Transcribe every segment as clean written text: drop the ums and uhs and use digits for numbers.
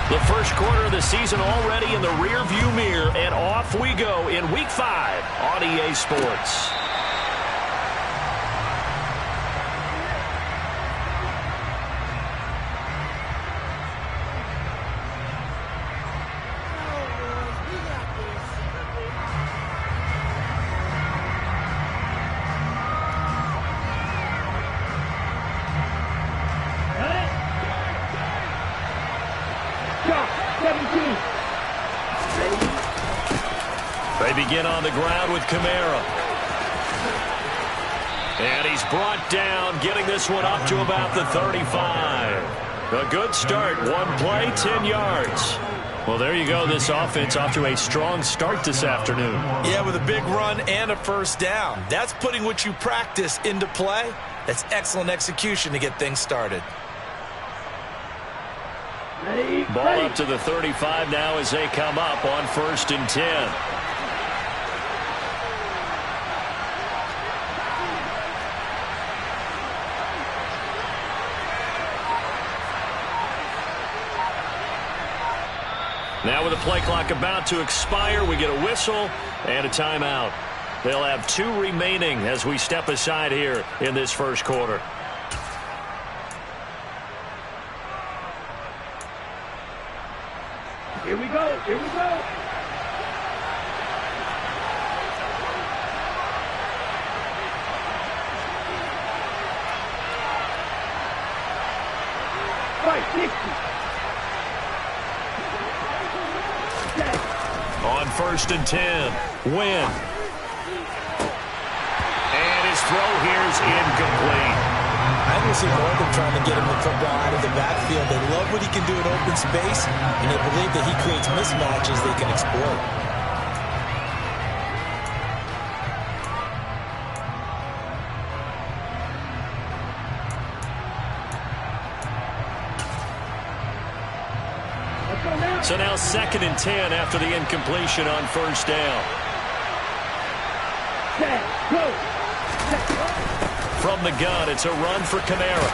The first quarter of the season already in the rearview mirror, and off we go in Week 5 on EA Sports. They begin on the ground with Kamara. And he's brought down, getting this one up to about the 35. A good start. One play, 10 yards. Well, there you go. This offense off to a strong start this afternoon. Yeah, with a big run and a first down. That's putting what you practice into play. That's excellent execution to get things started. Ball up to the 35 now as they come up on 1st and 10. Now with the play clock about to expire, we get a whistle and a timeout. They'll have 2 remaining as we step aside here in this first quarter. Here we go. Here we go. On 1st and 10, Wynn. And his throw here is incomplete. I can see more of them trying to get him the football out of the backfield. They love what he can do in open space, and they believe that he creates mismatches they can exploit. So now 2nd and 10 after the incompletion on 1st down. From the gun, it's a run for Kamara.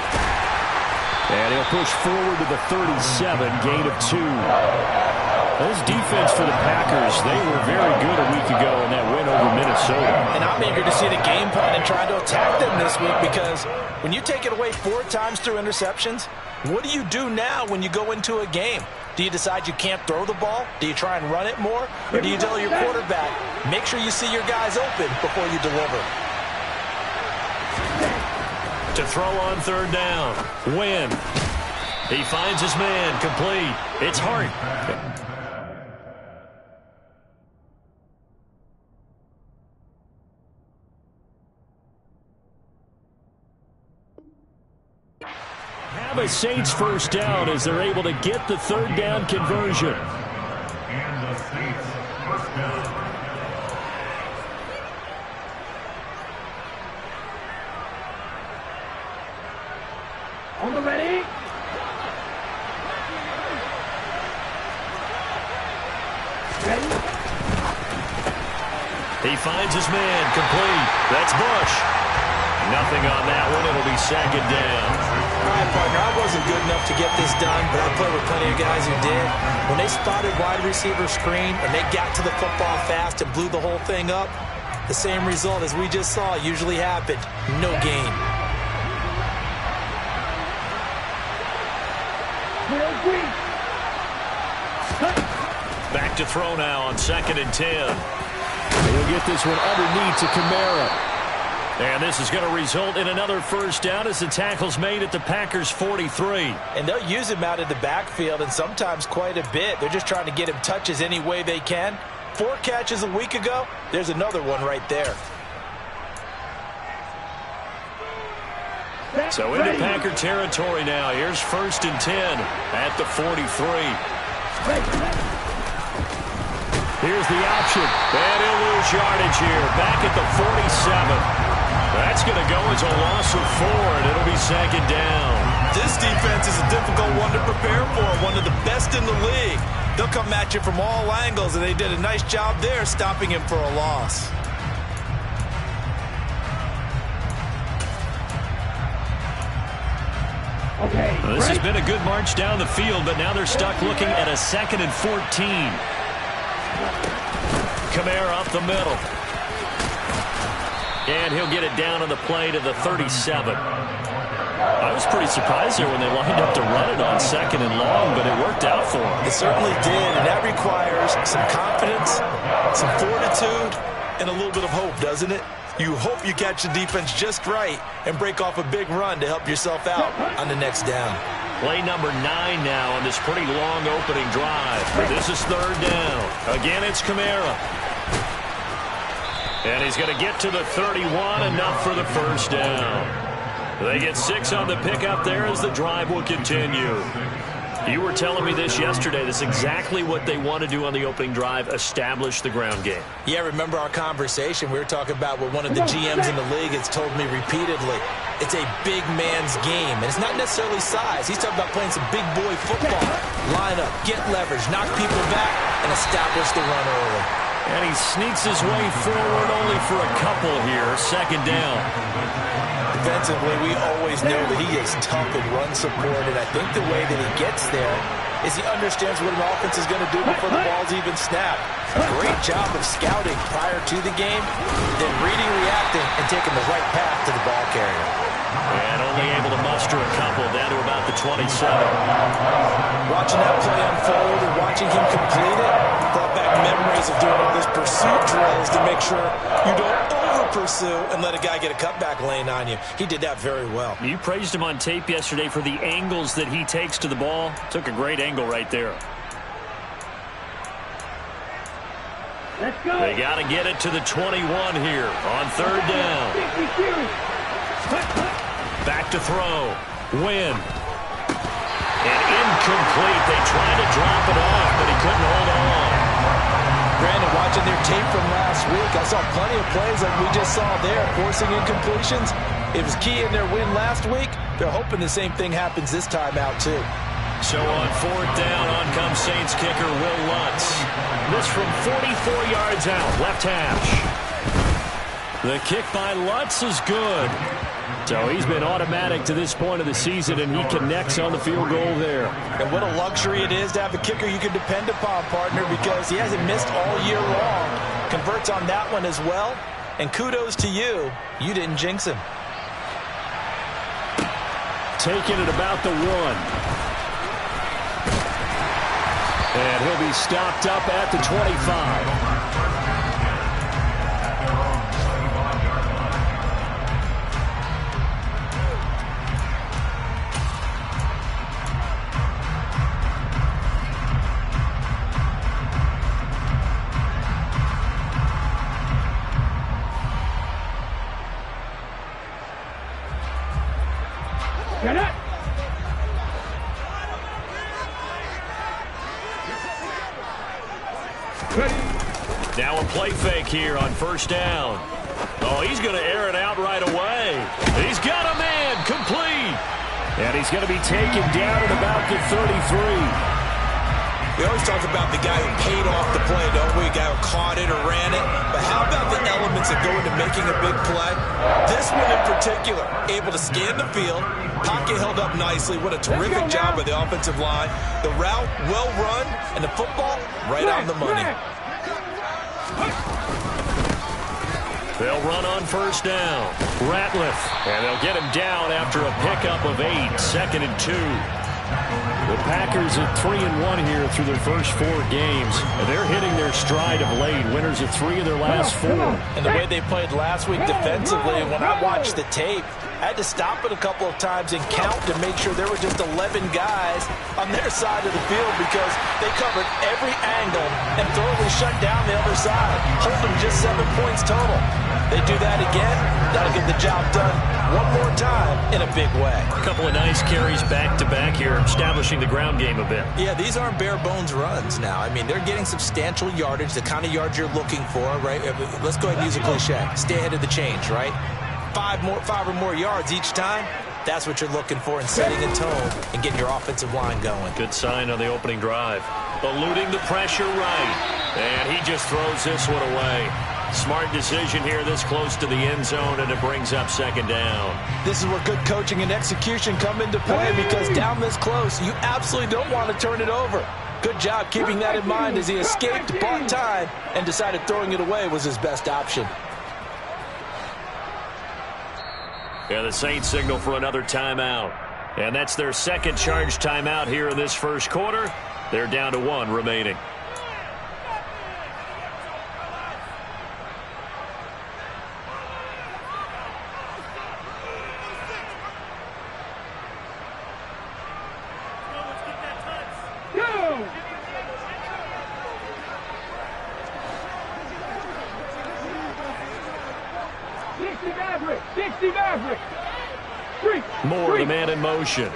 And he'll push forward to the 37, gain of 2. This defense for the Packers, they were very good a week ago in that win over Minnesota. And I'm eager to see the game plan and try to attack them this week, because when you take it away 4 times through interceptions, what do you do now when you go into a game? Do you decide you can't throw the ball? Do you try and run it more? Or do you tell your quarterback, make sure you see your guys open before you deliver? To throw on 3rd down. Wynn. He finds his man. Complete. It's Hart. Have a Saints first down as they're able to get the 3rd down conversion. And the Saints first down. On the ready. Ready. He finds his man. Complete. That's Bush. Nothing on that one. It'll be 2nd down. All right, partner, I wasn't good enough to get this done, but I played with plenty of guys who did. When they spotted wide receiver screen and they got to the football fast and blew the whole thing up, the same result as we just saw usually happened. No gain. Back to throw now on 2nd and 10. He'll get this one underneath to Kamara. And this is going to result in another first down as the tackle's made at the Packers' 43. And they'll use him out of the backfield, and sometimes quite a bit. They're just trying to get him touches any way they can. 4 catches a week ago. There's another one right there. So into Packer territory now. Here's 1st and 10 at the 43. Here's the option. And he'll lose yardage here. Back at the 47. That's going to go as a loss of 4, and it'll be 2nd down. This defense is a difficult one to prepare for, one of the best in the league. They'll come at you from all angles, and they did a nice job there stopping him for a loss. Okay. Well, this has been a good march down the field, but now they're stuck looking at a 2nd and 14. Kamara up the middle. And he'll get it down on the play to the 37. I was pretty surprised there when they lined up to run it on 2nd and long, but it worked out for them. It certainly did, and that requires some confidence, some fortitude, and a little bit of hope, doesn't it? You hope you catch the defense just right and break off a big run to help yourself out on the next down. Play number 9 now on this pretty long opening drive. This is 3rd down. Again, it's Kamara. And he's going to get to the 31, enough for the first down. They get 6 on the pickup there as the drive will continue. You were telling me this yesterday. This is exactly what they want to do on the opening drive, establish the ground game. Yeah, remember our conversation. We were talking about what one of the GMs in the league has told me repeatedly. It's a big man's game, and it's not necessarily size. He's talking about playing some big boy football. Line up, get leverage, knock people back, and establish the run early. And he sneaks his way forward only for a couple here. 2nd down. Defensively, we always know that he is tough in run support, and I think the way that he gets there is he understands what an offense is going to do before the ball's even snapped. Great job of scouting prior to the game, then reading, reacting, and taking the right path to the ball carrier. And only able to muster a couple down to about the 27. Watching that play unfold and watching him complete it brought back memories of doing all those pursuit drills to make sure you don't over-pursue and let a guy get a cutback lane on you. He did that very well. You praised him on tape yesterday for the angles that he takes to the ball. Took a great angle right there. Let's go. They got to get it to the 21 here on 3rd down. Back to throw. Win. And incomplete. They tried to drop it off, but he couldn't hold on. Brandon, watching their tape from last week, I saw plenty of plays like we just saw there, forcing incompletions. It was key in their win last week. They're hoping the same thing happens this time out, too. So on 4th down, on comes Saints kicker Will Lutz. This from 44 yards out, left hash. The kick by Lutz is good. So he's been automatic to this point of the season, and he connects on the field goal there. And what a luxury it is to have a kicker you can depend upon, partner, because he hasn't missed all year long. Converts on that one as well. And kudos to you. You didn't jinx him. Taking it about the 1. And he'll be stopped up at the 25. Get it. Now a play fake here on 1st down. Oh, he's going to air it out right away. He's got a man, complete. And he's going to be taken down at about the 33. We always talk about the guy who paid off the play, don't we? The guy who caught it or ran it. But how about the elements that go into making a big play? This one in particular, able to scan the field, pocket held up nicely. What a terrific job by the offensive line. The route, well run, and the football, right on the money. They'll run on 1st down. Ratliff, and they'll get him down after a pickup of 8, 2nd and 2. The Packers at 3-1 here through their first 4 games. And they're hitting their stride of late. Winners of 3 of their last 4. And the way they played last week defensively, when I watched the tape, I had to stop it a couple of times and count to make sure there were just 11 guys on their side of the field because they covered every angle and thoroughly shut down the other side, holding just 7 points total. They do that again, that'll get the job done one more time in a big way. A couple of nice carries back-to-back here, establishing the ground game a bit. Yeah, these aren't bare-bones runs now. I mean, they're getting substantial yardage, the kind of yards you're looking for, right? Let's go ahead and use a cliche. Stay ahead of the change, right? 5 or more yards each time. That's what you're looking for in setting a tone and getting your offensive line going. Good sign on the opening drive. Eluding the pressure right. And he just throws this one away. Smart decision here this close to the end zone, and it brings up second down. This is where good coaching and execution come into play, because down this close, you absolutely don't want to turn it over. Good job keeping that in mind as he escaped, bought time, and decided throwing it away was his best option. Yeah, the Saints signal for another timeout. And that's their second charge timeout here in this first quarter. They're down to 1 remaining. More the man in motion.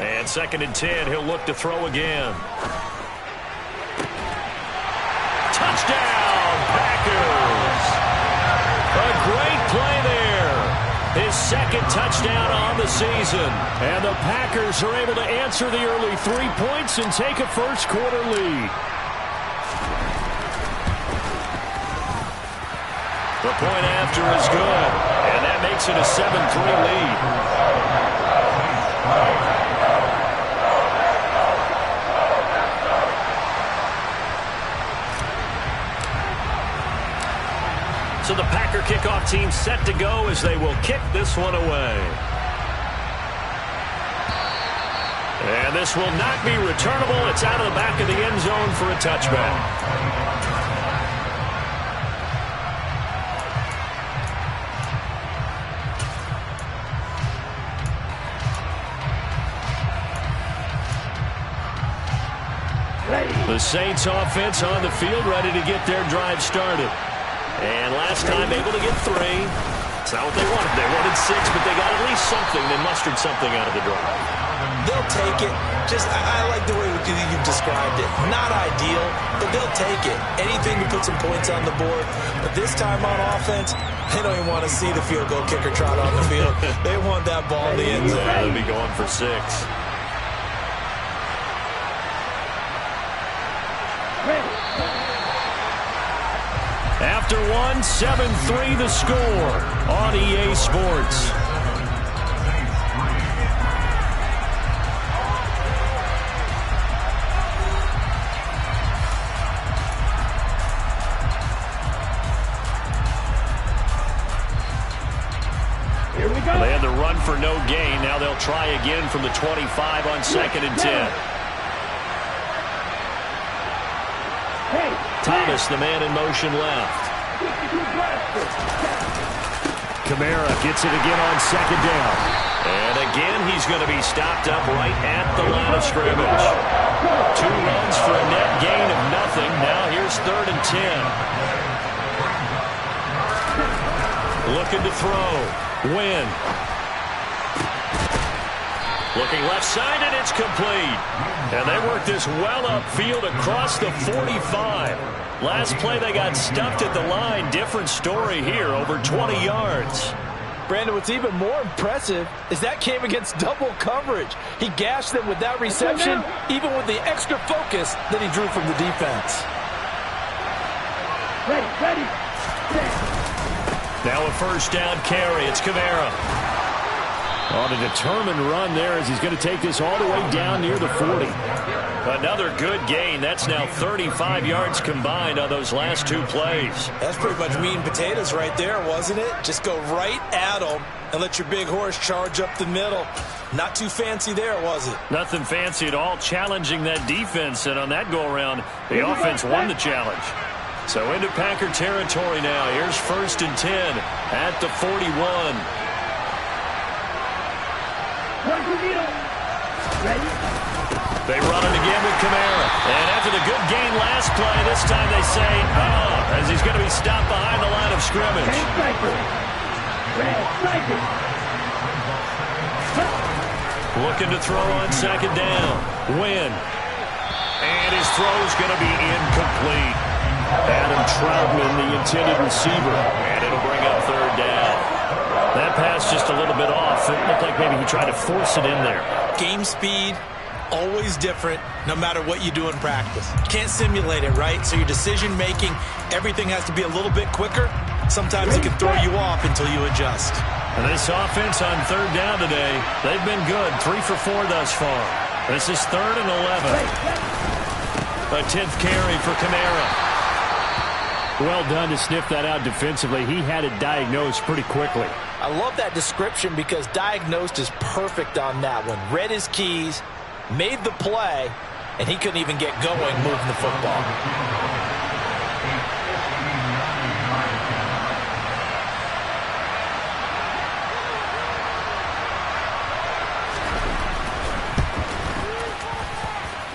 And 2nd and 10, he'll look to throw again. Touchdown, Packers! A great play there. His second touchdown on the season. And the Packers are able to answer the early 3 points and take a first quarter lead. The point after is good. And that makes it a 7-3 lead. So the Packer kickoff team set to go as they will kick this one away. And this will not be returnable. It's out of the back of the end zone for a touchback. The Saints offense on the field, ready to get their drive started. And last time able to get 3. It's not what they wanted. They wanted 6, but they got at least something. They mustered something out of the drive. They'll take it. I like the way you've described it. Not ideal, but they'll take it. Anything to put some points on the board. But this time on offense, they don't even want to see the field goal kicker trot on the field. They want that ball in the end zone. They'll be going for 6. After 1, 7-3 the score on EA Sports. Here we go. They had the run for no gain. Now they'll try again from the 25 on 2nd and 10. Thomas, the man in motion left. Kamara gets it again on 2nd down. And again, he's going to be stopped up right at the line of scrimmage. 2 runs for a net gain of nothing. Now here's 3rd and 10. Looking to throw. Win. Looking left side, and it's complete. And they work this well upfield across the 45. Last play, they got stuffed at the line. Different story here, over 20 yards. Brandon, what's even more impressive is that came against double coverage. He gashed them with that reception, even with the extra focus that he drew from the defense. Ready. Now a first down carry. It's Kamara. On a determined run there as he's going to take this all the way down near the 40. Another good gain. That's now 35 yards combined on those last 2 plays. That's pretty much meat and potatoes right there, wasn't it? Just go right at them and let your big horse charge up the middle. Not too fancy there, was it? Nothing fancy at all, challenging that defense. And on that go-around, the offense won the challenge. So into Packer territory now. Here's 1st and 10 at the 41. Ready? They run it again with Kamara. And after the good gain last play, this time they say, as he's going to be stopped behind the line of scrimmage. Looking to throw on 2nd down. Win. And his throw's going to be incomplete. Adam Troutman, the intended receiver. And it'll bring up 3rd down. That pass just a little bit off. It looked like maybe he tried to force it in there. Game speed, always different, no matter what you do in practice. Can't simulate it, right? So your decision-making, everything has to be a little bit quicker. Sometimes it can throw you off until you adjust. And this offense on third down today, they've been good. 3 for 4 thus far. This is 3rd and 11. A 10th carry for Kamara. Well done to sniff that out defensively. He had it diagnosed pretty quickly. I love that description because diagnosed is perfect on that one. Read his keys, made the play, and he couldn't even get going moving the football.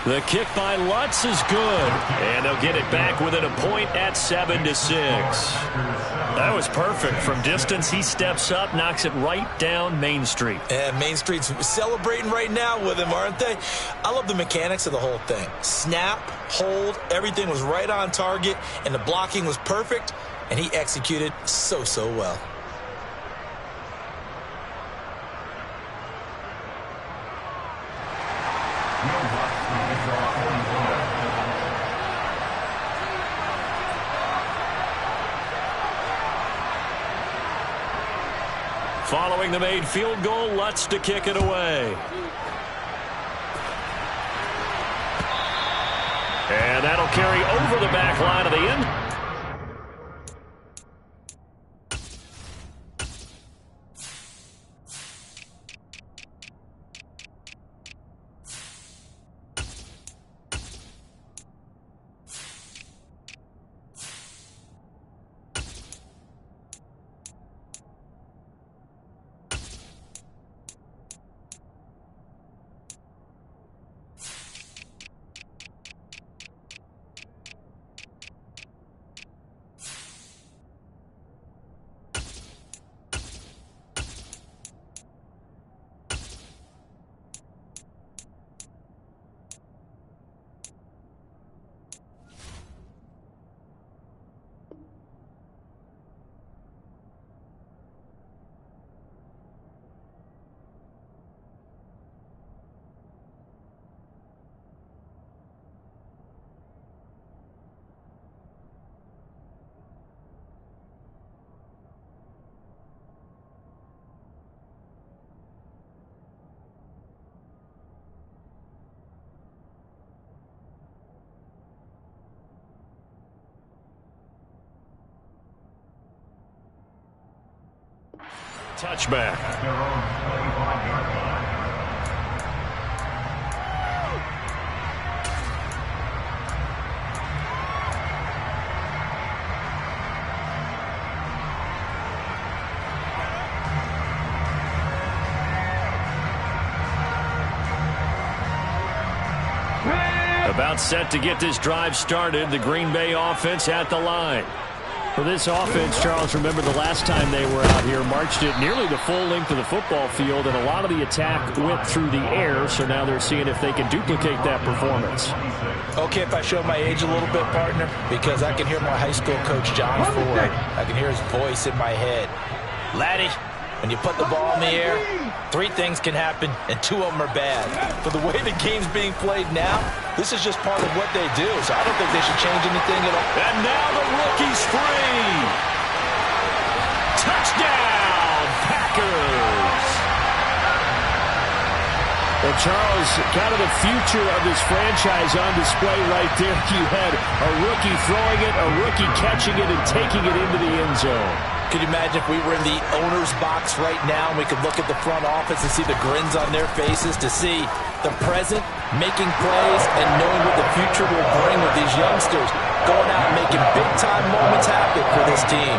The kick by Lutz is good. And they'll get it back within a point at 7-6. That was perfect. From distance, he steps up, knocks it right down Main Street. And Main Street's celebrating right now with him, aren't they? I love the mechanics of the whole thing. Snap, hold, everything was right on target, and the blocking was perfect, and he executed so well. Following the made field goal, Lutz to kick it away. And that'll carry over the back line of the end. Touchback. About set to get this drive started. The Green Bay offense at the line. For this offense, Charles, remember the last time they were out here, marched it nearly the full length of the football field, and a lot of the attack went through the air, so now they're seeing if they can duplicate that performance. Okay, if I show my age a little bit, partner, because I can hear my high school coach, John Ford. I can hear his voice in my head. Laddie, when you put the ball in the air, 3 things can happen, and 2 of them are bad. For the way the game's being played now, this is just part of what they do, so I don't think they should change anything at all. And now the rookie's free. Touchdown, Packers. Well, Charles, kind of the future of this franchise on display right there. You had a rookie throwing it, a rookie catching it, and taking it into the end zone. Could you imagine if we were in the owner's box right now and we could look at the front office and see the grins on their faces, to see the present making plays and knowing what the future will bring with these youngsters going out and making big-time moments happen for this team.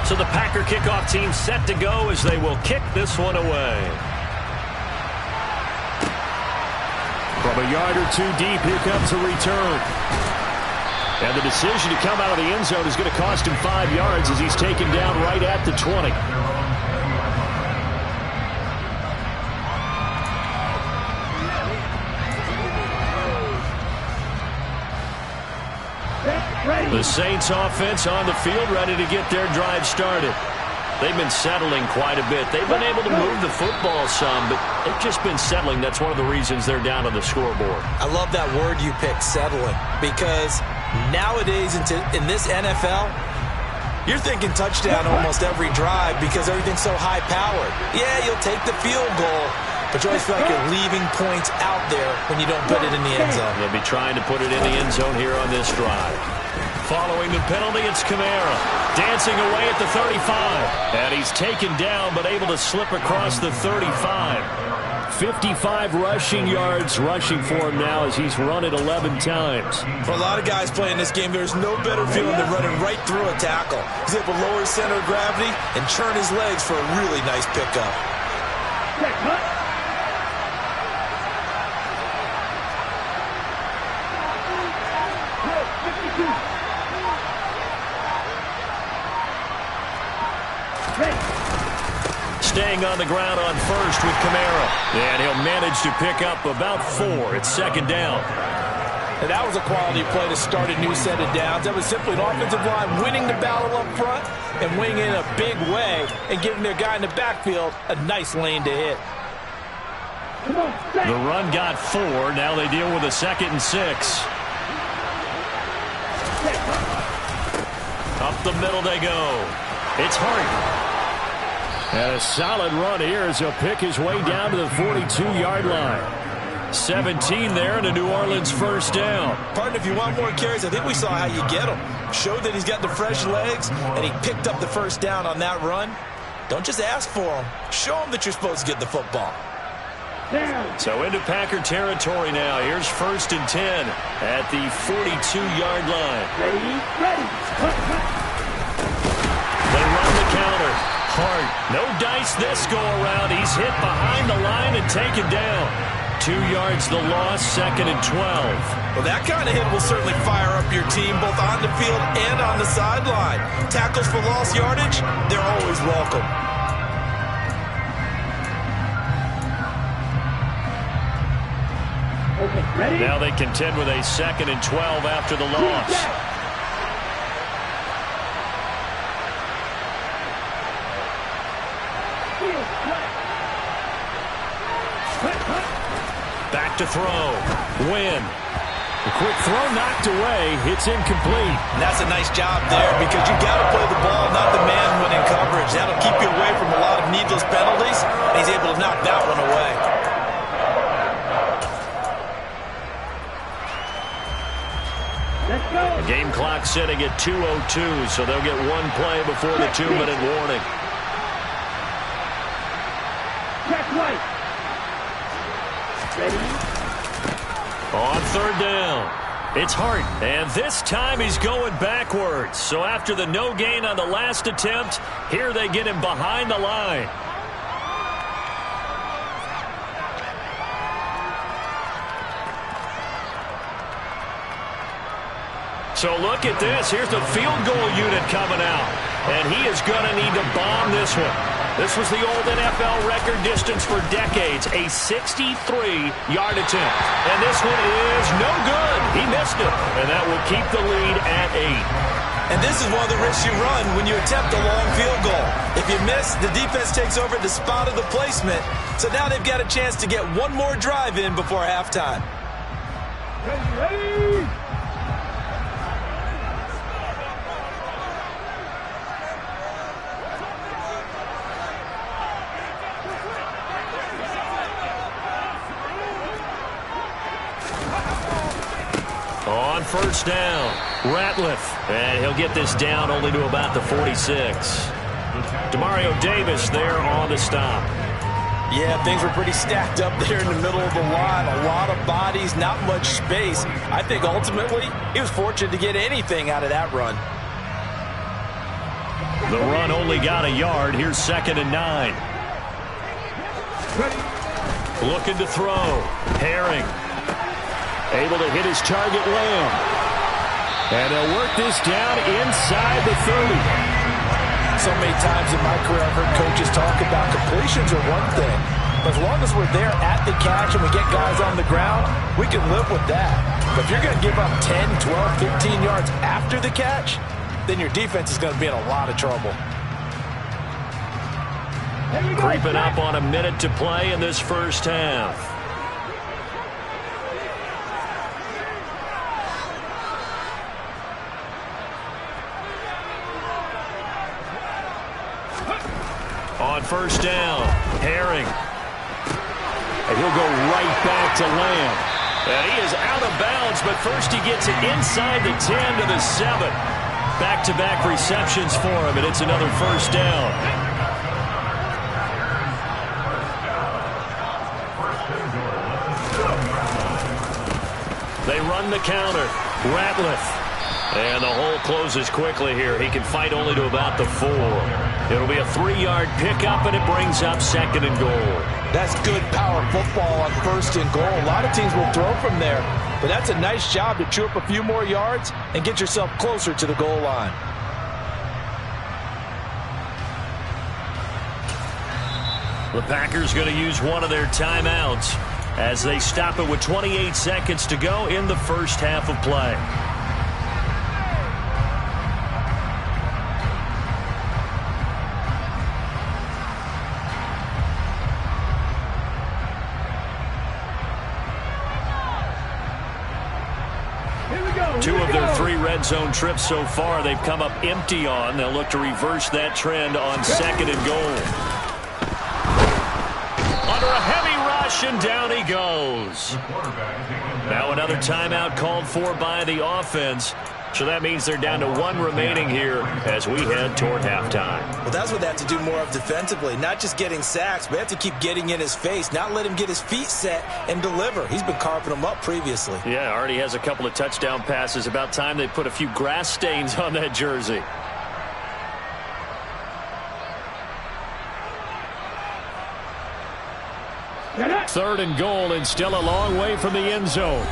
So the Packer kickoff team set to go as they will kick this one away. From a yard or 2 deep, here comes a return. And the decision to come out of the end zone is going to cost him 5 yards as he's taken down right at the 20. The Saints offense on the field, ready to get their drive started. They've been settling quite a bit. They've been able to move the football some, but they've just been settling. That's one of the reasons they're down on the scoreboard. I love that word you picked, settling, because nowadays in this NFL, you're thinking touchdown almost every drive because everything's so high-powered. Yeah, you'll take the field goal, but you always feel like you're leaving points out there when you don't put it in the end zone. They'll be trying to put it in the end zone here on this drive. Following the penalty, it's Kamara dancing away at the 35. And he's taken down but able to slip across the 35. 55 rushing yards rushing for him now as he's run it 11 times. For a lot of guys playing this game, there's no better feeling than running right through a tackle. He's able to lower his center of gravity and churn his legs for a really nice pickup. Staying on the ground on first with Kamara. And he'll manage to pick up about 4. It's second down. And that was a quality play to start a new set of downs. That was simply an offensive line winning the battle up front and winning in a big way and giving their guy in the backfield a nice lane to hit. The run got 4. Now they deal with a 2nd and 6. Up the middle they go. It's Hart. And a solid run here as he'll pick his way down to the 42-yard line. 17 there and a New Orleans first down. Partner, if you want more carries, I think we saw how you get them. Showed that he's got the fresh legs, and he picked up the first down on that run. Don't just ask for them. Show them that you're supposed to get the football. So into Packer territory now. Here's 1st and 10 at the 42-yard line. They run the counter. Hart, no dice this go-around. He's hit behind the line and taken down. 2 yards the loss, 2nd and 12. Well, that kind of hit will certainly fire up your team, both on the field and on the sideline. Tackles for lost yardage, they're always welcome. Now they contend with a 2nd and 12 after the loss. Back to throw. Win. The quick throw knocked away. It's incomplete. And that's a nice job there because you got to play the ball, not the man when in coverage. That'll keep you away from a lot of needless penalties. And he's able to knock that one away. Let's go. The game clock sitting at 2:02, so they'll get one play before the 2-minute warning. Check right. Ready? On 3rd down, it's Hart, and this time he's going backwards. So after the no gain on the last attempt, here they get him behind the line. So look at this. Here's the field goal unit coming out, and he is going to need to bomb this one. This was the old NFL record distance for decades, a 63-yard attempt. And this one is no good. He missed it, and that will keep the lead at 8. And this is one of the risks you run when you attempt a long field goal. If you miss, the defense takes over the spot of the placement. So now they've got a chance to get one more drive in before halftime. Ready? On 1st down, Ratliff, and he'll get this down only to about the 46. Demario Davis there on the stop. Yeah, things were pretty stacked up there in the middle of the line. A lot of bodies, not much space. I think ultimately he was fortunate to get anything out of that run. The run only got a yard. Here's 2nd and 9. Looking to throw. Herring. Able to hit his target, Lamb. And they'll work this down inside the 30. So many times in my career I've heard coaches talk about completions are one thing. But as long as we're there at the catch and we get guys on the ground, we can live with that. But if you're going to give up 10, 12, 15 yards after the catch, then your defense is going to be in a lot of trouble. Creeping up on a minute to play in this first half. On first down, Herring. And he'll go right back to Lamb. And he is out of bounds, but first he gets it inside the 10 to the 7. Back-to-back receptions for him, and it's another first down. They run the counter. Ratliff. And the hole closes quickly here. He can fight only to about the 4. It'll be a 3-yard pickup, and it brings up 2nd and goal. That's good power football on 1st and goal. A lot of teams will throw from there, but that's a nice job to chew up a few more yards and get yourself closer to the goal line. The Packers going to use one of their timeouts as they stop it with 28 seconds to go in the first half of play. Two of their 3 red zone trips so far they've come up empty on. They'll look to reverse that trend on 2nd and goal. Under a heavy rush, and down he goes. Now another timeout called for by the offense. So that means they're down to 1 remaining here as we head toward halftime. Well, that's what they have to do more of defensively. Not just getting sacks, but they have to keep getting in his face, not let him get his feet set and deliver. He's been carving them up previously. Yeah, already has a couple of touchdown passes. About time they put a few grass stains on that jersey. Third and goal, and still a long way from the end zone.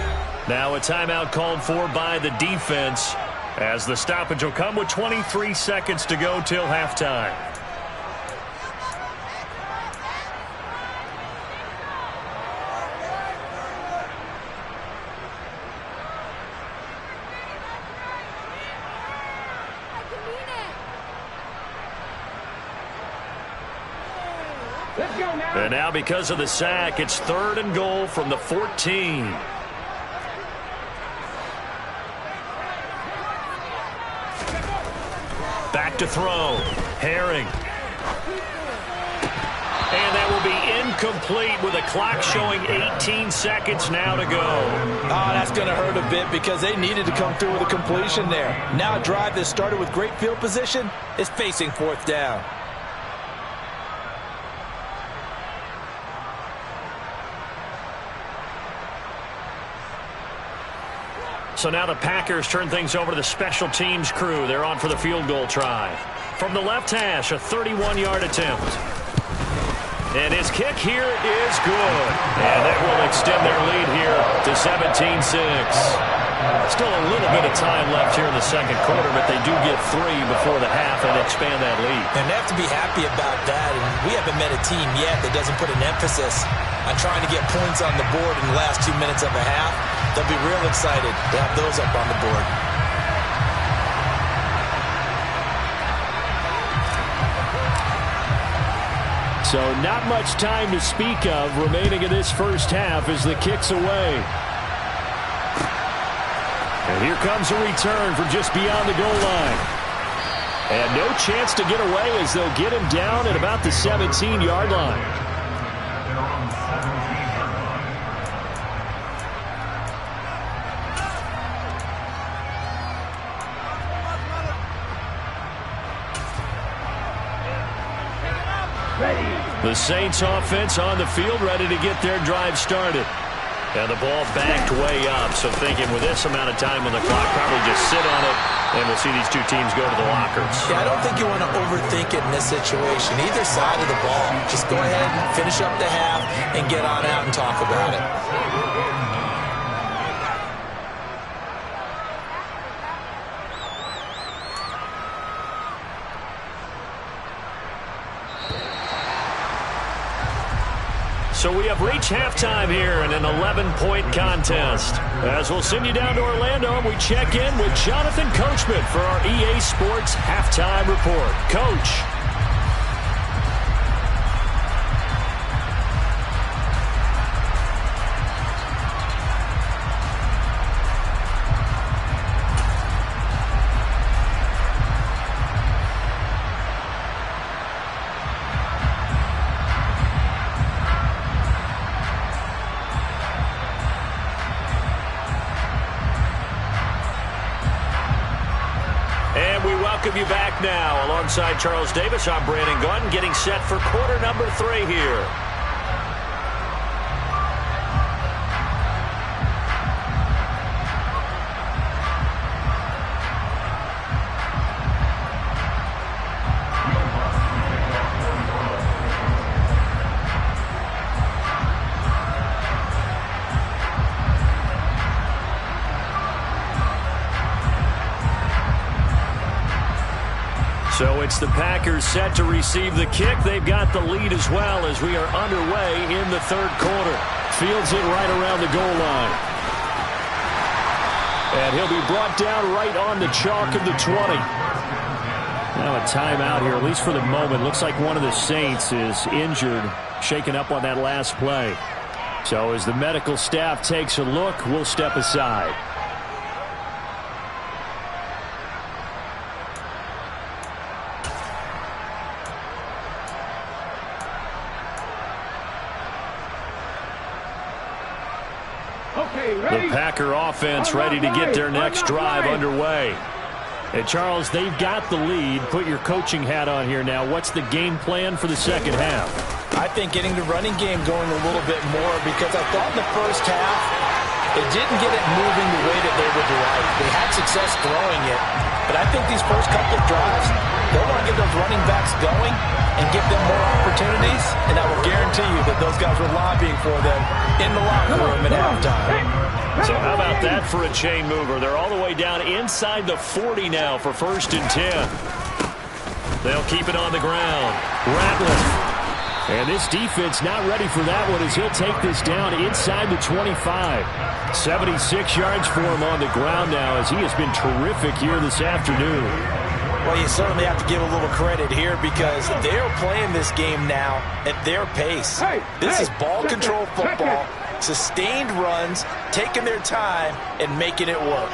Now a timeout called for by the defense as the stoppage will come with 23 seconds to go till halftime. And now because of the sack, it's 3rd and goal from the 14. Back to throw. Herring. And that will be incomplete with a clock showing 18 seconds now to go. Oh, that's going to hurt a bit because they needed to come through with a completion there. Now a drive that started with great field position is facing 4th down. So now the Packers turn things over to the special teams crew. They're on for the field goal try. From the left hash, a 31-yard attempt. And his kick here is good. And that will extend their lead here to 17-6. Still a little bit of time left here in the second quarter, but they do get 3 before the half and expand that lead. And they have to be happy about that. And we haven't met a team yet that doesn't put an emphasis on trying to get points on the board in the last 2 minutes of a half. They'll be real excited to have those up on the board. So not much time to speak of remaining in this first half as the kick's away. And here comes a return from just beyond the goal line. And no chance to get away as they'll get him down at about the 17-yard line. The Saints offense on the field ready to get their drive started. And the ball backed way up, so thinking with this amount of time on the clock, probably just sit on it, and we'll see these two teams go to the lockers. Yeah, I don't think you want to overthink it in this situation. Either side of the ball. Just go ahead and finish up the half and get on out and talk about it. So we have reached halftime here in an 11-point contest. As we'll send you down to Orlando, and we check in with Jonathan Coachman for our EA Sports Halftime Report. Coach. Welcome you back now. Alongside Charles Davis, I'm Brandon Gunn, getting set for quarter number 3 here. So it's the Packers set to receive the kick. They've got the lead as well as we are underway in the third quarter. Fields it right around the goal line. And he'll be brought down right on the chalk of the 20. Now a timeout here, at least for the moment. Looks like one of the Saints is injured, shaken up on that last play. So as the medical staff takes a look, we'll step aside. The Packer offense ready to get their next drive underway. And Charles, they've got the lead. Put your coaching hat on here now. What's the game plan for the second half? I think getting the running game going a little bit more, because I thought in the first half it didn't get it moving the way that they would like. They had success throwing it, but I think these first couple of drives, they'll want to get those running backs going and give them more opportunities, and I will guarantee you that those guys were lobbying for them in the locker room at halftime. So how about that for a chain mover? They're all the way down inside the 40 now for 1st and 10. They'll keep it on the ground. Ratliff. And this defense not ready for that one as he'll take this down inside the 25. 76 yards for him on the ground now as he has been terrific here this afternoon. Well, you certainly have to give a little credit here because they're playing this game now at their pace. This is ball control football, sustained runs, taking their time and making it work.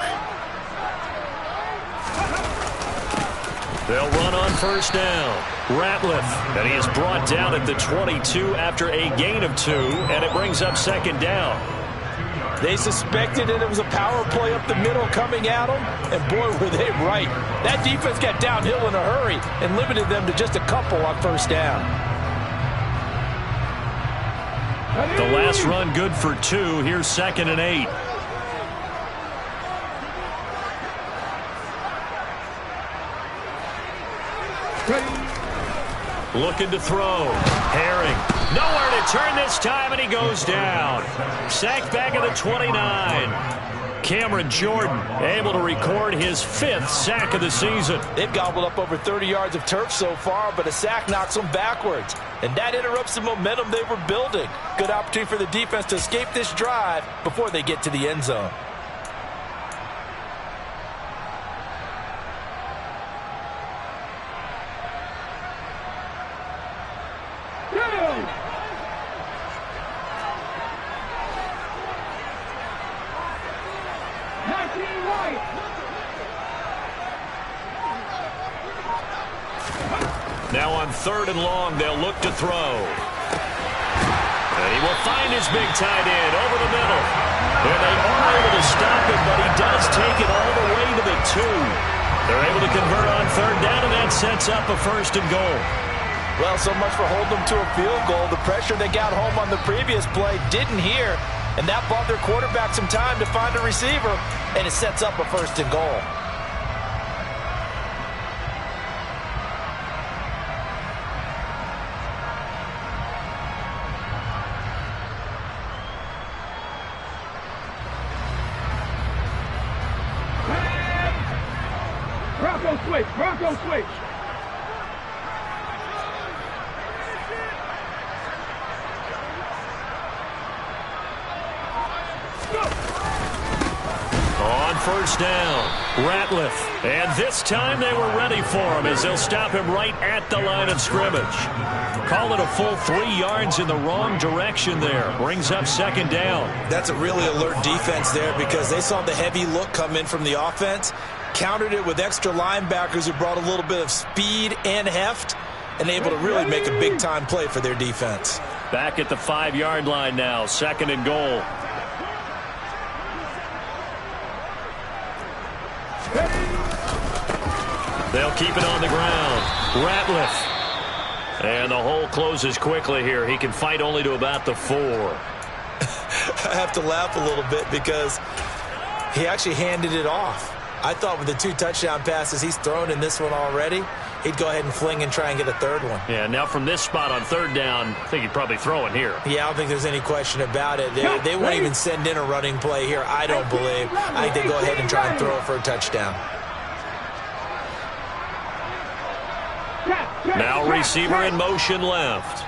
They'll run on 1st down. Ratliff, and he is brought down at the 22 after a gain of 2, and it brings up 2nd down. They suspected that it was a power play up the middle coming at them, and boy, were they right. That defense got downhill in a hurry and limited them to just a couple on 1st down. The last run good for 2. Here's 2nd and 8. Looking to throw. Herring. Nowhere to turn this time, and he goes down. Sacked back at the 29. Cameron Jordan able to record his 5th sack of the season. They've gobbled up over 30 yards of turf so far, but a sack knocks them backwards. And that interrupts the momentum they were building. Good opportunity for the defense to escape this drive before they get to the end zone. Now on 3rd and long, they'll look to throw. And he will find his big tight end over the middle. And they are able to stop him, but he does take it all the way to the 2. They're able to convert on 3rd down, and that sets up a 1st and goal. Well, so much for holding them to a field goal. The pressure they got home on the previous play didn't hear, and that bought their quarterback some time to find a receiver, and it sets up a 1st and goal. Bronco switch. first down. Ratliff. And this time they were ready for him as they'll stop him right at the line of scrimmage. Call it a full 3 yards in the wrong direction there. Brings up second down. That's a really alert defense there because they saw the heavy look come in from the offense, countered it with extra linebackers who brought a little bit of speed and heft, and able to really make a big-time play for their defense. Back at the 5-yard line now, second and goal. They'll keep it on the ground. Ratliff. And the hole closes quickly here. He can fight only to about the 4. I have to laugh a little bit because he actually handed it off. I thought with the 2 touchdown passes he's thrown in this one already, he'd go ahead and fling and try and get a third one. Yeah, now from this spot on third down, I think he'd probably throw it here. Yeah, I don't think there's any question about it. They won't even send in a running play here, I don't believe. I think they go ahead and try and throw it for a touchdown. Now receiver in motion left.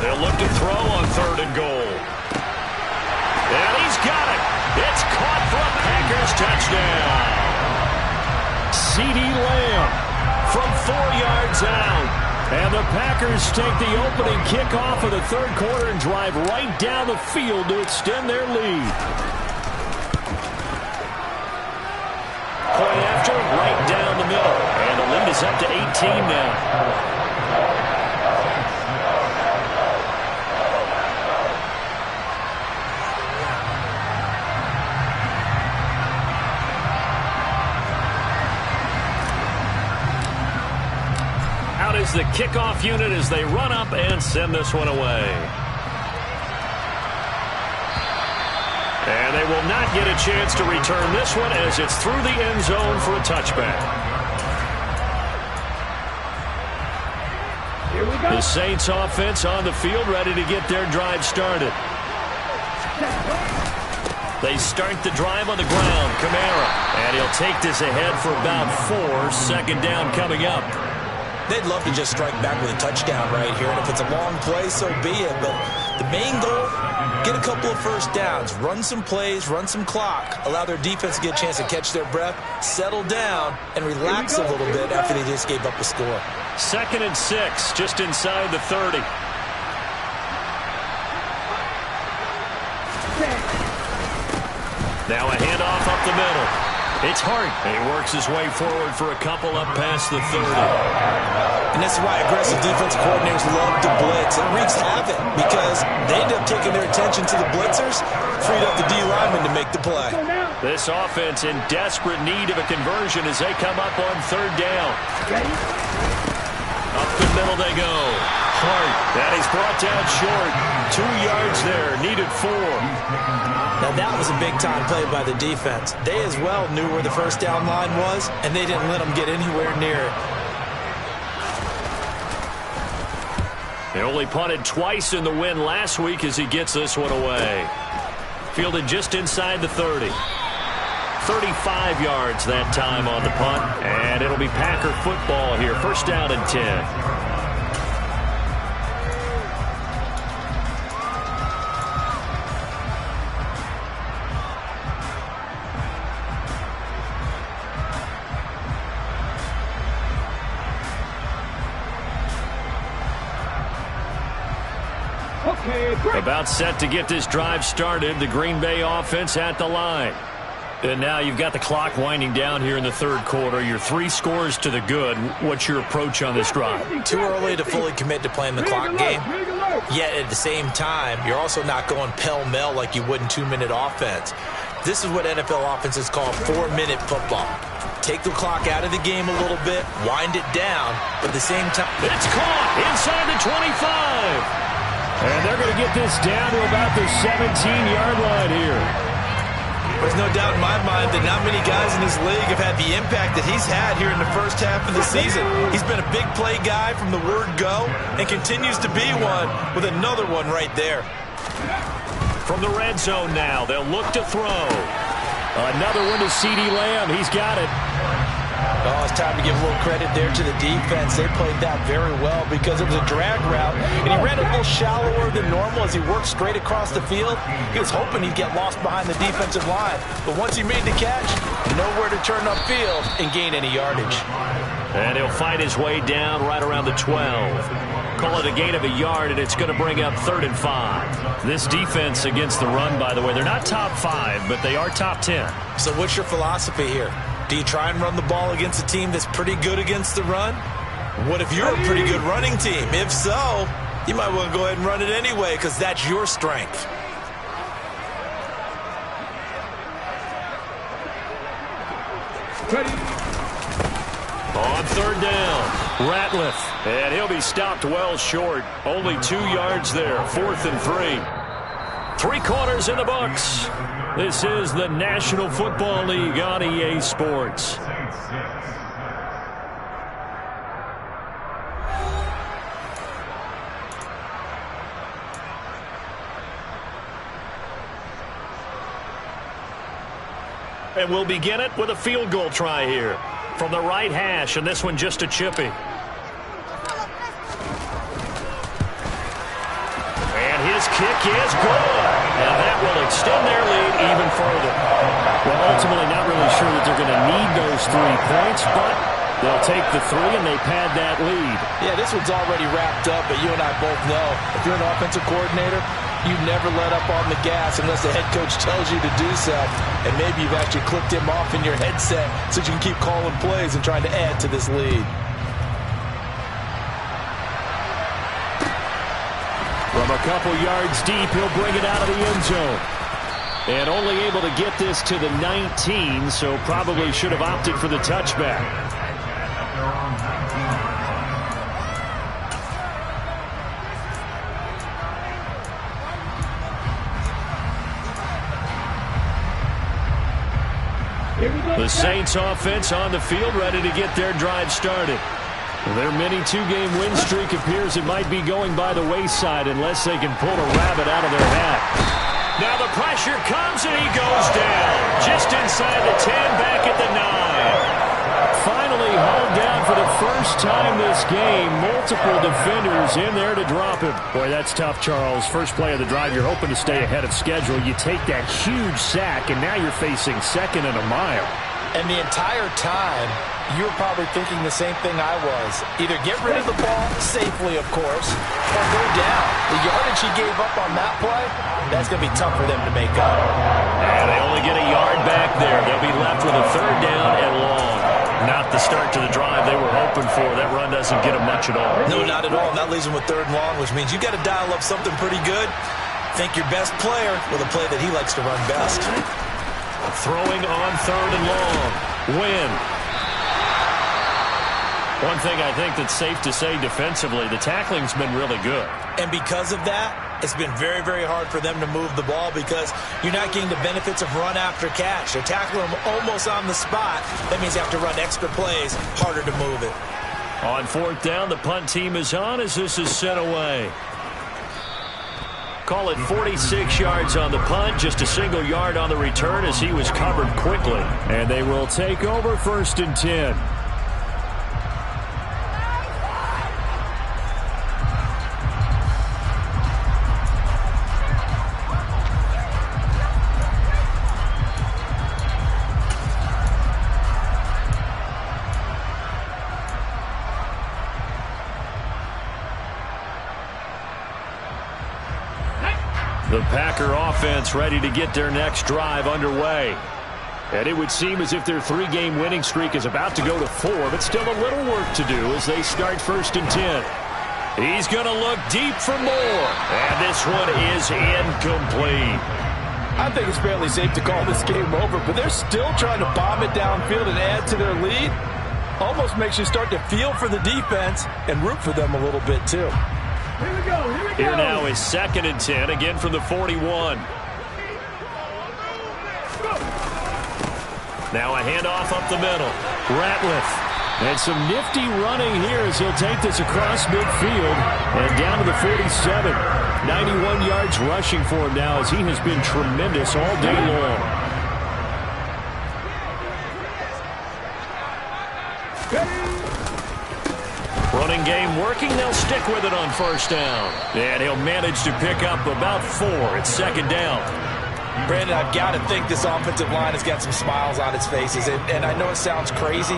They'll look to throw on third and goal. And he's got it. It's caught for a Packers touchdown. C.D. Lamb from 4 yards out. And the Packers take the opening kickoff of the third quarter and drive right down the field to extend their lead. Point after, right down the middle. And the lead is up to 18 now. Out is the kickoff unit as they run up and send this one away. And they will not get a chance to return this one as it's through the end zone for a touchback. Here we go. The Saints offense on the field ready to get their drive started. They start the drive on the ground. Kamara. And he'll take this ahead for about 4. Second down coming up. They'd love to just strike back with a touchdown right here. And if it's a long play, so be it. But the main goal, get a couple of first downs, run some plays, run some clock, allow their defense to get a chance to catch their breath, settle down, and relax a little bit after they just gave up a score. 2nd and 6, just inside the 30. Now a handoff up the middle. It's Hart. And he works his way forward for a couple up past the 30. And this is why aggressive defensive coordinators love to blitz. It wreaks havoc because they end up taking their attention to the blitzers, freed up the D lineman to make the play. This offense in desperate need of a conversion as they come up on third down. Up the middle they go. Hart. That is brought down short. 2 yards there. Needed 4. Now that was a big-time play by the defense. They as well knew where the first down line was, and they didn't let them get anywhere near it. They only punted twice in the win last week as he gets this one away. Fielded just inside the 30. 35 yards that time on the punt, and it'll be Packer football here. First down and 10. About set to get this drive started. The Green Bay offense at the line. And now you've got the clock winding down here in the third quarter. You're 3 scores to the good. What's your approach on this drive? Too early to fully commit to playing the clock game. Yet at the same time, you're also not going pell-mell like you would in 2-minute offense. This is what NFL offenses call 4-minute football. Take the clock out of the game a little bit, wind it down, but at the same time... It's caught inside the 25. And they're going to get this down to about the 17-yard line here. There's no doubt in my mind that not many guys in this league have had the impact that he's had here in the first half of the season. He's been a big play guy from the word go and continues to be one with another one right there. From the red zone now, they'll look to throw. Another one to C.D. Lamb. He's got it. Oh, it's time to give a little credit there to the defense. They played that very well because it was a drag route, and he ran a little shallower than normal as he worked straight across the field. He was hoping he'd get lost behind the defensive line, but once he made the catch, nowhere to turn upfield and gain any yardage. And he'll fight his way down right around the 12. Call it a gain of a yard, and it's going to bring up 3rd and 5. This defense against the run, by the way, they're not top 5, but they are top 10. So what's your philosophy here? Do you try and run the ball against a team that's pretty good against the run? What if you're a pretty good running team? If so, you might want to go ahead and run it anyway because that's your strength. Ready. On 3rd down, Ratliff, and he'll be stopped well short. Only 2 yards there, 4th and 3. 3 quarters in the books. This is the National Football League on EA Sports. And we'll begin it with a field goal try here from the right hash, and this one just a chippy. And his kick is good. And that will extend their lead even further. Well, ultimately not really sure that they're going to need those 3 points, but they'll take the 3 and they pad that lead. Yeah, this one's already wrapped up, but you and I both know if you're an offensive coordinator, you never let up on the gas unless the head coach tells you to do so. And maybe you've actually clicked him off in your headset so you can keep calling plays and trying to add to this lead. From a couple yards deep, he'll bring it out of the end zone. And only able to get this to the 19, so probably should have opted for the touchback. The Saints offense on the field, ready to get their drive started. Their mini 2-game win streak appears it might be going by the wayside unless they can pull a rabbit out of their hat. Now the pressure comes and he goes down. Just inside the 10, back at the 9. Finally hauled down for the first time this game. Multiple defenders in there to drop him. Boy, that's tough, Charles. First play of the drive, you're hoping to stay ahead of schedule. You take that huge sack, and now you're facing 2nd and a mile. And the entire time, you were probably thinking the same thing I was. Either get rid of the ball safely, of course, or go down. The yardage he gave up on that play, that's going to be tough for them to make up. And they only get a yard back there. They'll be left with a 3rd down and long. Not the start to the drive they were hoping for. That run doesn't get them much at all. No, not at all. And that leaves them with 3rd and long, which means you got to dial up something pretty good. Think your best player with a play that he likes to run best. Throwing on 3rd and long. Win. One thing I think that's safe to say defensively, the tackling's been really good. And because of that, it's been very, very hard for them to move the ball because you're not getting the benefits of run after catch. They're tackling them almost on the spot. That means you have to run extra plays, harder to move it. On 4th down, the punt team is on as this is sent away. Call it 46 yards on the punt, just a single yard on the return as he was covered quickly. And they will take over 1st and 10. The Packer offense ready to get their next drive underway. And it would seem as if their 3-game winning streak is about to go to 4, but still a little work to do as they start 1st and 10. He's going to look deep for more. And this one is incomplete. I think it's fairly safe to call this game over, but they're still trying to bomb it downfield and add to their lead. Almost makes you start to feel for the defense and root for them a little bit too. Here we go. Here we go. Here now is 2nd and 10, again from the 41. Now a handoff up the middle. Ratliff. And some nifty running here as he'll take this across midfield and down to the 47. 91 yards rushing for him now as he has been tremendous all day long. Running game working. They'll stick with it on first down. And he'll manage to pick up about 4 at second down. Brandon, I've got to think this offensive line has got some smiles on its faces. And I know it sounds crazy,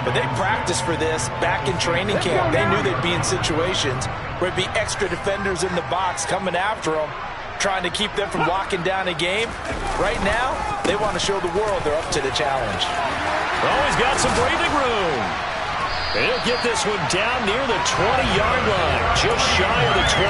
but they practiced for this back in training camp. They knew they'd be in situations where it'd be extra defenders in the box coming after them, trying to keep them from locking down a game. Right now, they want to show the world they're up to the challenge. Always got some breathing room. And he'll get this one down near the 20-yard line, just shy of the 20.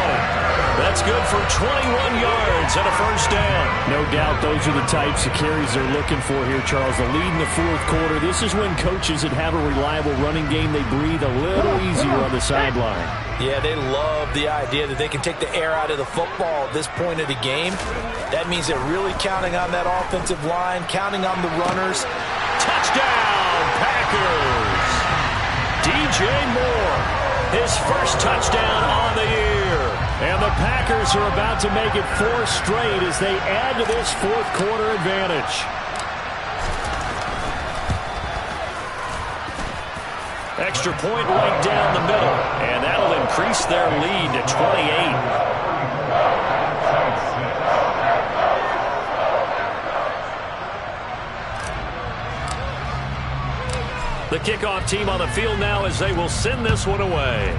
That's good for 21 yards and a first down. No doubt those are the types of carries they're looking for here, Charles. The lead in the fourth quarter. This is when coaches that have a reliable running game, they breathe a little easier on the sideline. Yeah, they love the idea that they can take the air out of the football at this point of the game. That means they're really counting on that offensive line, counting on the runners. Touchdown, Packers! DJ Moore, his first touchdown on the year. And the Packers are about to make it 4 straight as they add to this fourth quarter advantage. Extra point right down the middle, and that'll increase their lead to 28. The kickoff team on the field now as they will send this one away.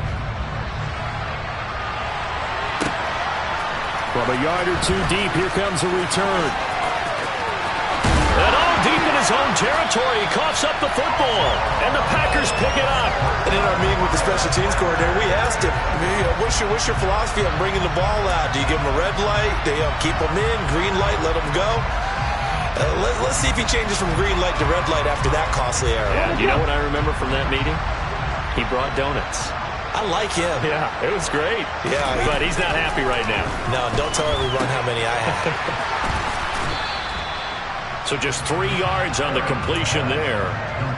From a yard or 2 deep, here comes a return. And all deep in his own territory, he coughs up the football. And the Packers pick it up. And in our meeting with the special teams coordinator, we asked him, what's your philosophy on bringing the ball out? Do you give him a red light? Do you keep him in? Green light, let him go? Let's see if he changes from green light to red light after that costly error. Yeah, you know what I remember from that meeting? He brought donuts. I like him. Yeah, it was great. Yeah, but he's not happy right now. No, don't tell everyone how many I have. So just 3 yards on the completion there.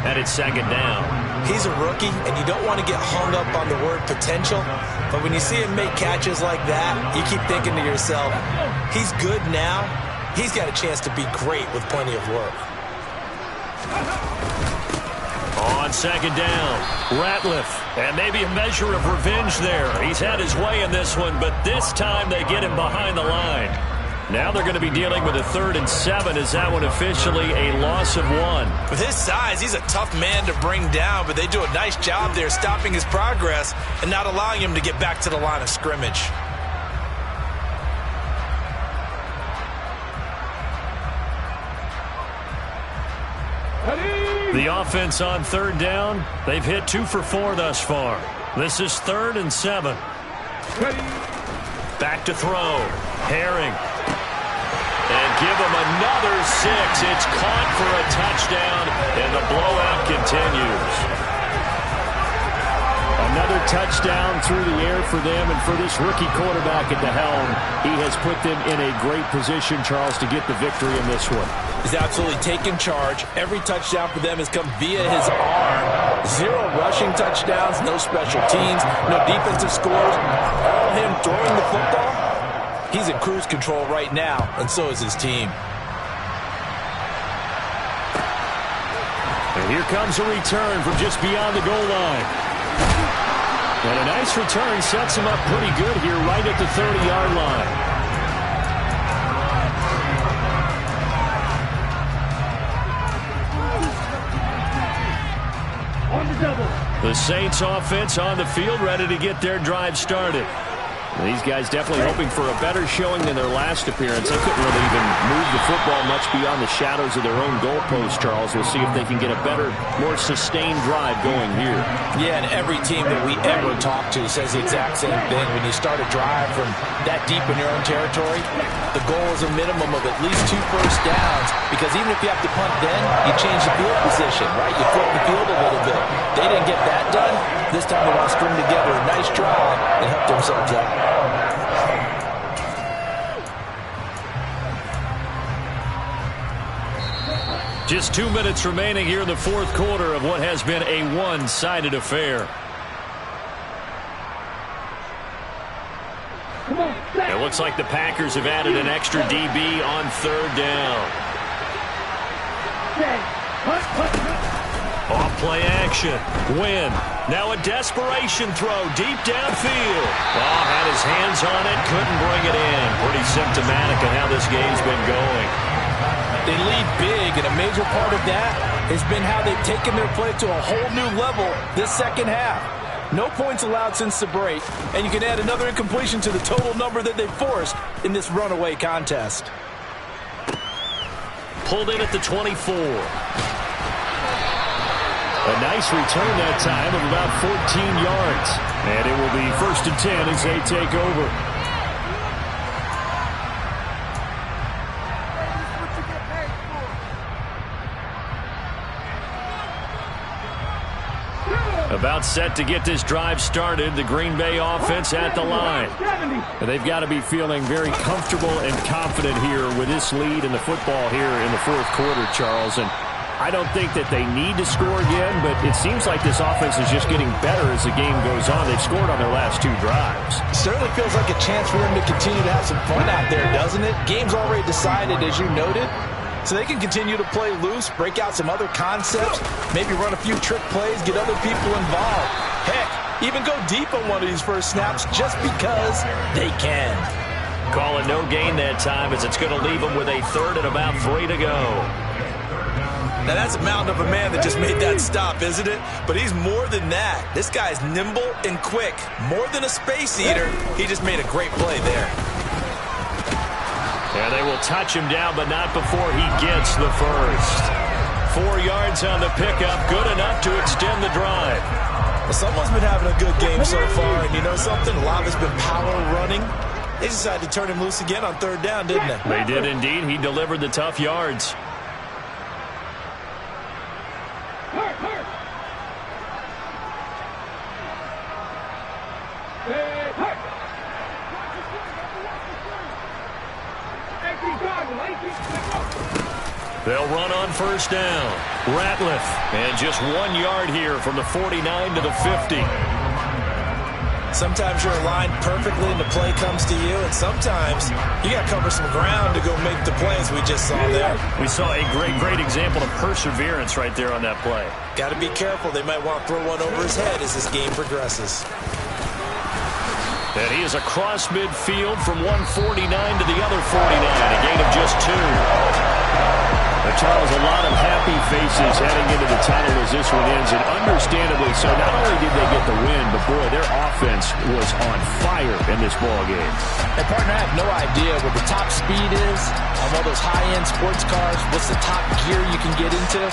And it's second down. He's a rookie, and you don't want to get hung up on the word potential. But when you see him make catches like that, you keep thinking to yourself, he's good now. He's got a chance to be great with plenty of work. On second down, Ratliff. And maybe a measure of revenge there. He's had his way in this one, but this time they get him behind the line. Now they're going to be dealing with a 3rd and 7. Is that one officially a loss of 1? With his size, he's a tough man to bring down, but they do a nice job there stopping his progress and not allowing him to get back to the line of scrimmage. The offense on 3rd down, they've hit 2 for 4 thus far. This is 3rd and 7. Back to throw. Herring. And give him another 6. It's caught for a touchdown, and the blowout continues. Another touchdown through the air for them, and for this rookie quarterback at the helm, he has put them in a great position, Charles, to get the victory in this one. He's absolutely taken charge. Every touchdown for them has come via his arm. 0 rushing touchdowns, no special teams, no defensive scores. All him throwing the football. He's in cruise control right now, and so is his team. And here comes a return from just beyond the goal line. And a nice return sets him up pretty good here right at the 30-yard line. The Saints offense on the field, ready to get their drive started. These guys definitely hoping for a better showing than their last appearance. They couldn't really even move the football much beyond the shadows of their own goalpost, Charles. We'll see if they can get a better, more sustained drive going here. Yeah, and every team that we ever talk to says the exact same thing. When you start a drive from that deep in your own territory, the goal is a minimum of at least 2 first downs, because even if you have to punt then, you change the field position, right? You flip the field a little bit. They didn't get that done. This time they want to string together a nice drive and help themselves out. Just 2 minutes remaining here in the fourth quarter of what has been a one-sided affair. It looks like the Packers have added an extra DB on 3rd down. Off play action. Win. Now a desperation throw deep downfield. Oh, had his hands on it. Couldn't bring it in. Pretty symptomatic of how this game's been going. They lead big, and a major part of that has been how they've taken their play to a whole new level this second half. No points allowed since the break, and you can add another incompletion to the total number that they've forced in this runaway contest. Pulled in at the 24. A nice return that time of about 14 yards. And it will be 1st and 10 as they take over. About set to get this drive started. The Green Bay offense at the line. And they've got to be feeling very comfortable and confident here with this lead in the football here in the fourth quarter, Charles. And I don't think that they need to score again, but it seems like this offense is just getting better as the game goes on. They've scored on their last 2 drives. It certainly feels like a chance for them to continue to have some fun out there, doesn't it? Game's already decided, as you noted. So they can continue to play loose, break out some other concepts, maybe run a few trick plays, get other people involved. Heck, even go deep on one of these first snaps just because they can. Call it no gain that time as it's going to leave them with a 3rd and about 3 to go. Now that's a mountain of a man that just made that stop, isn't it? But he's more than that. This guy's nimble and quick. More than a space eater, he just made a great play there. And they will touch him down, but not before he gets the first. 4 yards on the pickup, good enough to extend the drive. Well, someone's been having a good game so far, and you know something? A lot has been power running. They decided to turn him loose again on 3rd down, didn't they? They did indeed. He delivered the tough yards. They'll run on 1st down. Ratliff, and just 1 yard here from the 49 to the 50. Sometimes you're aligned perfectly and the play comes to you, and sometimes you got to cover some ground to go make the plays we just saw there. We saw a great example of perseverance right there on that play. Got to be careful. They might want to throw one over his head as this game progresses. And he is across midfield from 149 to the other 49, a gain of just 2. Charles, a lot of happy faces heading into the tunnel as this one ends, and understandably so. Not only did they get the win, but boy, their offense was on fire in this ball game. And partner, I have no idea what the top speed is on one of those high-end sports cars. What's the top gear you can get into?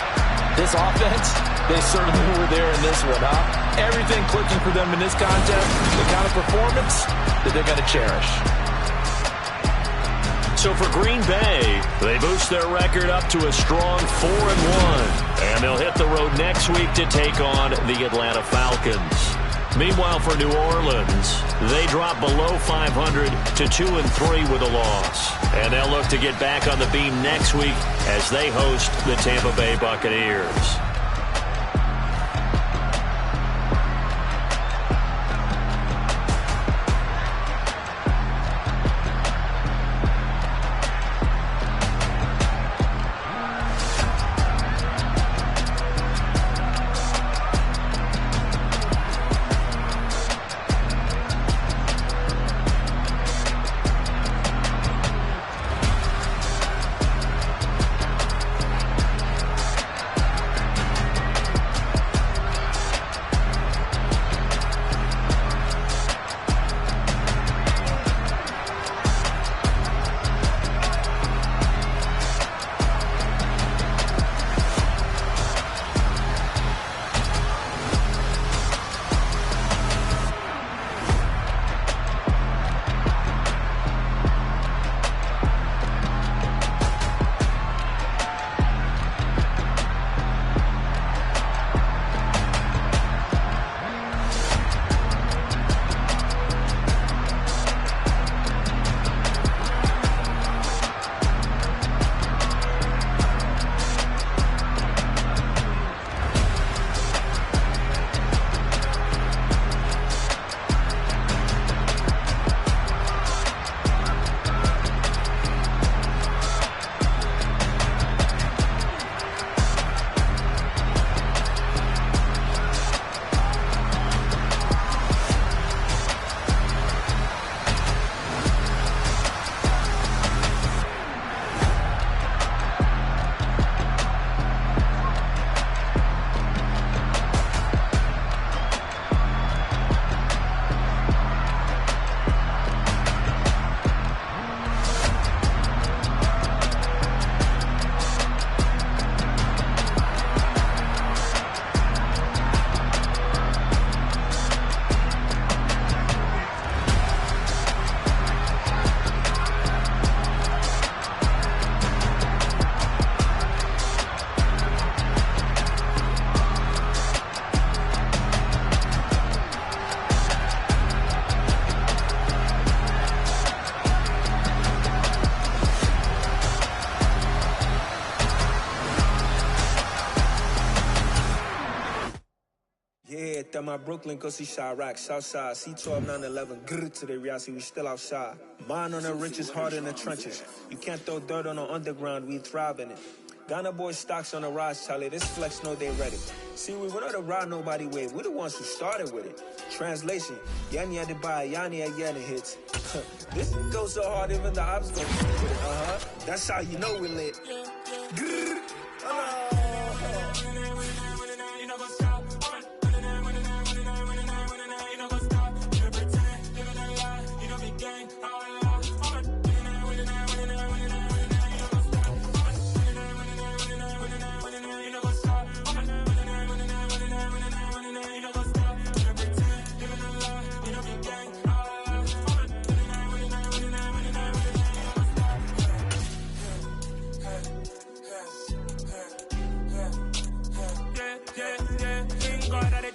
This offense, they certainly were there in this one, huh? Everything clicking for them in this contest, the kind of performance that they're going to cherish. So for Green Bay, they boost their record up to a strong 4-1. And they'll hit the road next week to take on the Atlanta Falcons. Meanwhile, for New Orleans, they drop below 500 to 2-3 with a loss. And they'll look to get back on the beam next week as they host the Tampa Bay Buccaneers. Looked at my Brooklyn, cause he shot rock, Southside, C12, 911, grrr to the reality, we still outside. Mine on the riches, hard in the trenches. You can't throw dirt on the underground, we thrive in it. Ghana boys stocks on the rise, Charlie, this flex know they ready. See, we went on the ride nobody with, we the ones who started with it. Translation, Yanni had to buy, Yanni had getting hits. This goes so hard, even the ops go with it, That's how you know we lit. Grrr.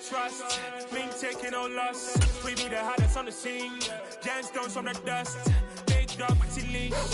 Trust, me taking no loss. We be the hottest on the scene. Gemstones from the dust. Big dog, leash.